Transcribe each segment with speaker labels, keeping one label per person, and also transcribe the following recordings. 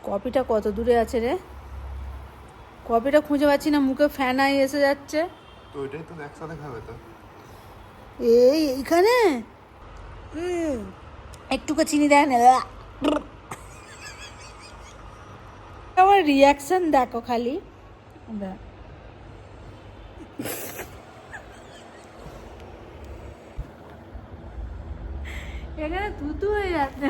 Speaker 1: কপিটা কত দূরে আছে রে? কপিটা খুঁজে পাচ্ছি না, মুখে ফ্যান আই এসে যাচ্ছে।
Speaker 2: তো ওইটাই তো একসাথে খাবে তো।
Speaker 1: এইখানে একটুকু চিনি দেয় না। আমার রিয়াকশন দেখো খালি। এখানে তুতু হয়ে যাচ্ছে।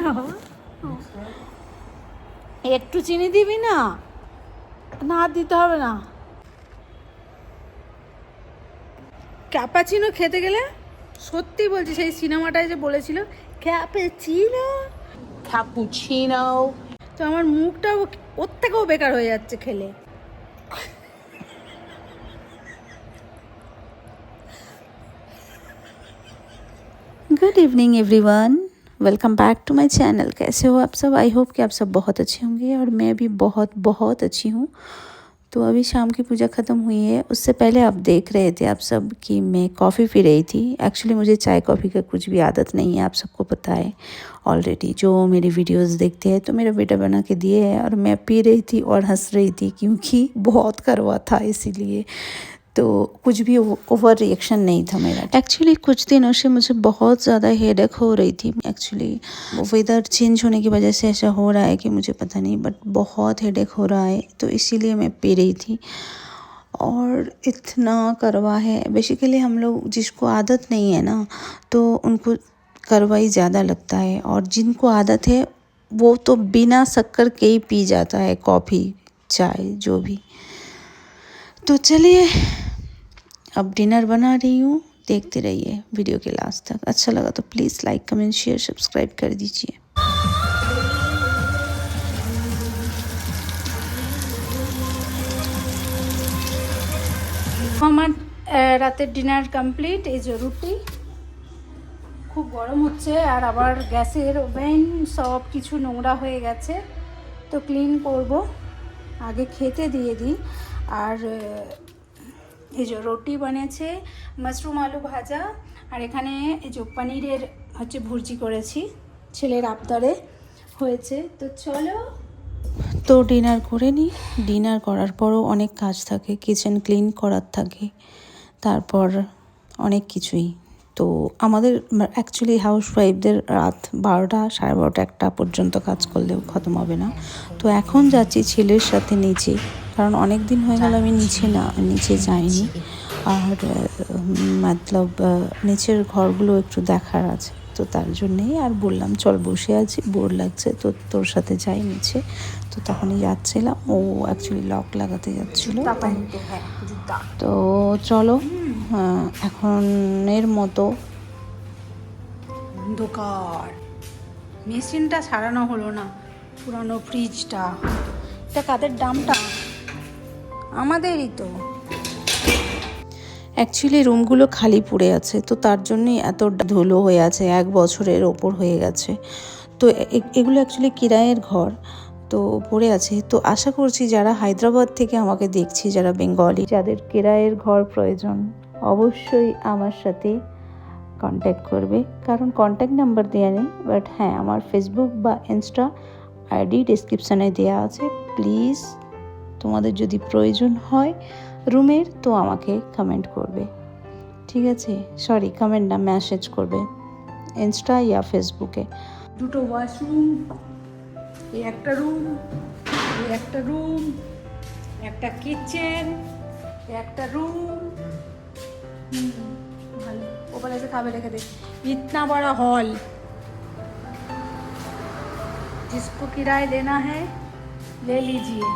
Speaker 1: একটু চিনি দিবি না? না দিতে হবে না। ক্যাপাচিনো খেতে গেলে সত্যি বলছি, সেই সিনেমাটায় যে বলেছিল ক্যাপাচিনো ক্যাপুচিনো, তো আমার মুখটাও ওর থেকেও বেকার হয়ে যাচ্ছে খেলে।
Speaker 3: Good evening everyone, welcome back to my channel. कैसे हो आप सब? आई होप कि आप सब बहुत अच्छे होंगे और मैं भी बहुत बहुत अच्छी हूँ। तो अभी शाम की पूजा ख़त्म हुई है। उससे पहले आप देख रहे थे आप सब कि मैं कॉफ़ी पी रही थी। एक्चुअली मुझे चाय कॉफ़ी का कुछ भी आदत नहीं है, आप सबको पता है ऑलरेडी। जो मेरी वीडियोस देखते हैं तो मेरा बेटा बना के दिए है और मैं पी रही थी और हंस रही थी क्योंकि बहुत कड़वा था, इसीलिए तो कुछ भी ओवर रिएक्शन नहीं था मेरा। एक्चुअली कुछ दिनों से मुझे बहुत ज़्यादा हेडेक हो रही थी। एक्चुअली वेदर चेंज होने की वजह से ऐसा हो रहा है कि मुझे पता नहीं, बट बहुत हेडेक हो रहा है, तो इसीलिए मैं पी रही थी। और इतना कड़वा है। बेसिकली हम लोग जिसको आदत नहीं है ना, तो उनको कड़वा ही ज़्यादा लगता है, और जिनको आदत है वो तो बिना शक्कर के ही पी जाता है, कॉफ़ी चाय जो भी। तो चलिए अब डिनर बना रही हूँ, देखते रहिए वीडियो के लास्ट तक। अच्छा लगा तो please like comment share subscribe कर दीजिए।
Speaker 1: আমার রাতের ডিনার কমপ্লিট। এই যে রুটি, খুব গরম হচ্ছে আর আবার গ্যাসের ওভেন সব কিছু নোংরা হয়ে গেছে, তো ক্লিন করব। আগে খেতে দিয়ে দিই। আর এই যে রুটি বানিয়েছে, মাশরুম আলু ভাজা, আর এখানে এই যে পনিরের হচ্ছে ভুর্জি করেছি, ছেলের আবদারে হয়েছে। তো চলো
Speaker 3: তো ডিনার করে নিই। ডিনার করার পরও অনেক কাজ থাকে, কিচেন ক্লিন করার থাকে, তারপর অনেক কিছুই। তো আমাদের অ্যাকচুয়ালি হাউসওয়াইফদের রাত 12টা, 12:30, 1টা পর্যন্ত কাজ করলেও খতম হবে না। তো এখন যাচ্ছি ছেলের সাথে নিচে, কারণ অনেক দিন হয়ে গেল আমি নিচে যাইনি। আর মতলব নিচের ঘরগুলো একটু দেখার আছে, তো তার জন্যেই আর বললাম চল, বসে আছি, বোর লাগছে, তো তোর সাথে যাই নিচে। তো তখনই যাচ্ছিলাম, ও অ্যাকচুয়ালি লক লাগাতে যাচ্ছিলো। তো চলো, এখনের মতো
Speaker 1: অন্ধকার। মেশিনটা সারানো হলো না, পুরানো ফ্রিজটা। এটা কাদের দামটা? আমাদেরই তো।
Speaker 3: অ্যাকচুয়ালি রুমগুলো খালি পড়ে আছে, তো তার জন্যই এত ধুলো হয়ে আছে, 1 বছরের ওপর হয়ে গেছে। তো এগুলো অ্যাকচুয়ালি কিরায়ের ঘর, তো পড়ে আছে। তো আশা করছি যারা হায়দ্রাবাদ থেকে আমাকে দেখছি, যারা বেঙ্গলি, যাদের কিরায়ের ঘর প্রয়োজন, অবশ্যই আমার সাথে কন্ট্যাক্ট করবে, কারণ কন্ট্যাক্ট নাম্বার দেওয়া নেই, বাট হ্যাঁ আমার ফেসবুক বা ইনস্টা আইডি ডিসক্রিপশানে দেওয়া আছে। প্লিজ তোমাদের যদি প্রয়োজন হয় রুমের, তো আমাকে কমেন্ট করবে, ঠিক আছে? সরি, কমেন্ট না, মেসেজ করবে ইনস্টা ইয়া ফেসবুকে।
Speaker 1: দুটো ওয়াশরুম, এই একটা রুম, এই একটা রুম, একটা কিচেন, একটা রুম। ভালো, ওপরে এসে খাবে রেখে দে। इतना बड़ा हॉल, जिसको किराया लेना है ले लीजिए।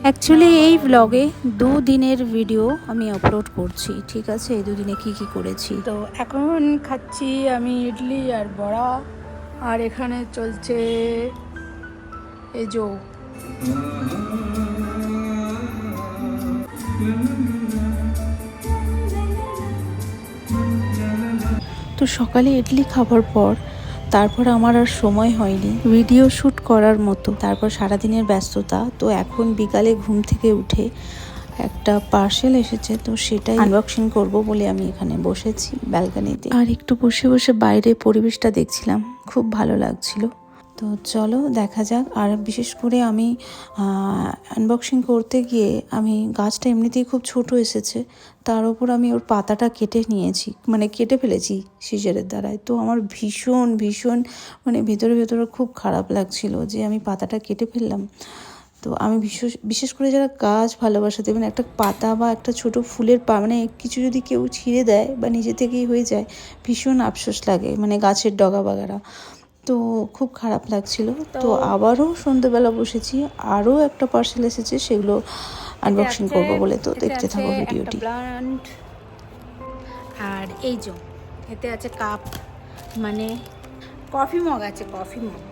Speaker 3: অ্যাকচুয়ালি এই ব্লগে 2 দিনের ভিডিও আমি আপলোড করছি, ঠিক আছে? এই 2 দিনে কী করেছি।
Speaker 1: তো এখন খাচ্ছি আমি ইডলি আর বড়া, আর এখানে চলছে এই যে
Speaker 3: তো সকালে ইডলি খাবার পর তারপর আমার আর সময় হয়নি ভিডিও শ্যুট করার মতো, তারপর সারাদিনের ব্যস্ততা। তো এখন বিকালে ঘুম থেকে উঠে একটা পার্সেল এসেছে, তো সেটাই আনবক্সিং করব বলে আমি এখানে বসেছি ব্যালকনিতে, আর একটু বসে বসে বাইরে পরিবেশটা দেখছিলাম, খুব ভালো লাগছিল। তো চলো দেখা যাক। আর বিশেষ করে আমি আনবক্সিং করতে গিয়ে আমি গাছটা এমনিতেই খুব ছোট এসেছে, তার উপর আমি ওর পাতাটা কেটে নিয়েছি, মানে কেটে ফেলেছি সিজারের দ্বারায়। তো আমার ভীষণ ভীষণ মানে ভেতরে ভেতরে খুব খারাপ লাগছিল যে আমি পাতাটা কেটে ফেললাম। তো আমি বিশেষ করে যারা গাছ ভালোবাসে, দেবেন একটা পাতা বা একটা ছোট ফুলের মানে কিছু যদি কেউ ছিঁড়ে দেয় বা নিজে থেকেই হয়ে যায়, ভীষণ আফসোস লাগে, মানে গাছের ডগা বাগারা। তো খুব খারাপ লাগছিল। তো আবারও সন্ধ্যেবেলা বসেছি, আরও একটা পার্সেল এসেছে, সেগুলো আনবক্সিং করবো বলে। তো দেখতে থাকো ভিডিওটি।
Speaker 1: প্লান্ট আর এই যে এতে আছে কাপ, মানে কফি মগ আছে, কফি মগ।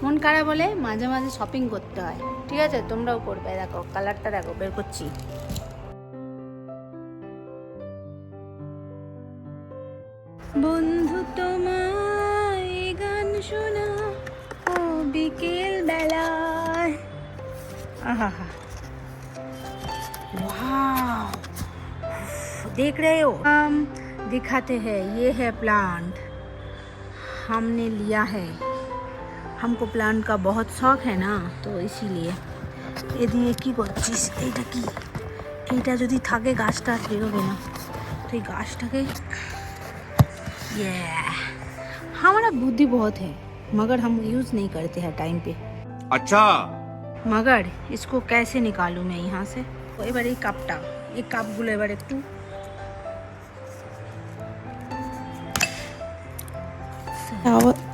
Speaker 1: মন খারাপ বলে মাঝে মাঝে শপিং করতে হয়, ঠিক আছে? তোমরাও করবে। দেখো কালারটা, দেখো বের করছি। বন্ধু তোমায় গান শোনা ও বিকেল বেলায়, आहा वाह, देख रहे हो? हम दिखाते हैं, ये है प्लांट, हमने लिया है। हमको प्लांट का बहुत शौक है ना, तो इसीलिए। এ দিয়ে কি করছিস? এইটা কি? এইটা যদি থাকে গাছটা বেরোবে না, তো এই গাছটাকে हमारा बुद्धि बहुत है मगर हम यूज़ नहीं करते हैं टाइम पे।
Speaker 2: अच्छा,
Speaker 1: मगर इसको कैसे निकालूं मैं यहाँ से? এবার এই কাপটা, এই কাপগুলো এবার একটু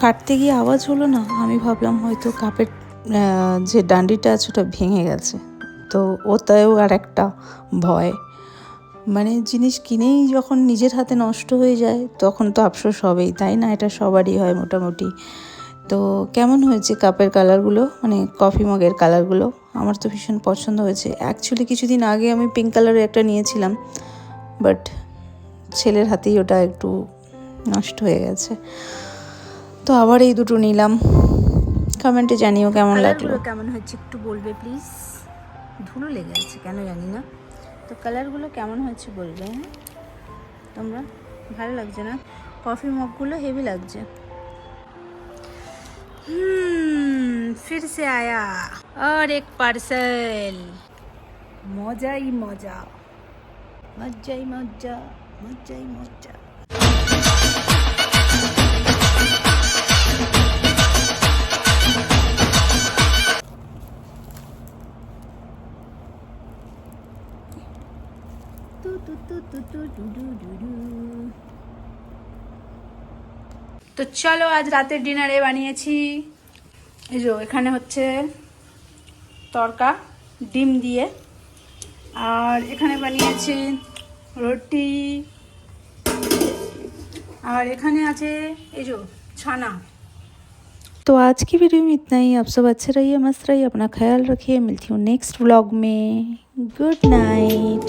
Speaker 3: কাটতে গিয়ে আওয়াজ হলো না, আমি ভাবলাম হয়তো কাপের যে ডান্ডিটা আছে ওটা ভেঙে গেছে। তো ওটাও আর একটা ভয়, মানে জিনিস কিনেই যখন নিজের হাতে নষ্ট হয়ে যায় তখন তো আফসোস হবেই, তাই না? এটা সবারই হয় মোটামুটি। তো কেমন হয়েছে কাপের কালারগুলো, মানে কফি মগের কালারগুলো? আমার তো ভীষণ পছন্দ হয়েছে। অ্যাকচুয়ালি কিছুদিন আগে আমি পিঙ্ক কালারের একটা নিয়েছিলাম, বাট ছেলের হাতেই ওটা একটু নষ্ট হয়ে গেছে। তো আবার এই দুটো নিলাম। কমেন্টে জানিও কেমন লাগলো।
Speaker 1: কেমন হয়েছে একটু বলবে প্লিজ। ধুলো লেগে আছে কেন জানি না। তো কালারগুলো কেমন হয়েছে বলবে, হ্যাঁ তোমরা। ভালো লাগছে না? কফি মগগুলো হেভি লাগছে। फिर से आया और एक पार्सल। मजा ही मजा, मजा ही मजा, मजा ही मजा। তো চলো আজ রাতের ডিনারে বানিয়েছি, এই যে এখানে হচ্ছে তরকা ডিম দিয়ে, আর এখানে বানিয়েছি রুটি, और এখানে আছে এই যে ছানা।
Speaker 3: तो आज की वीडियो में इतना ही। आप सब अच्छे रहिए, मस्त रहिए, अपना ख्याल रखिए। मिलती हूँ नेक्स्ट व्लॉग में। Good night.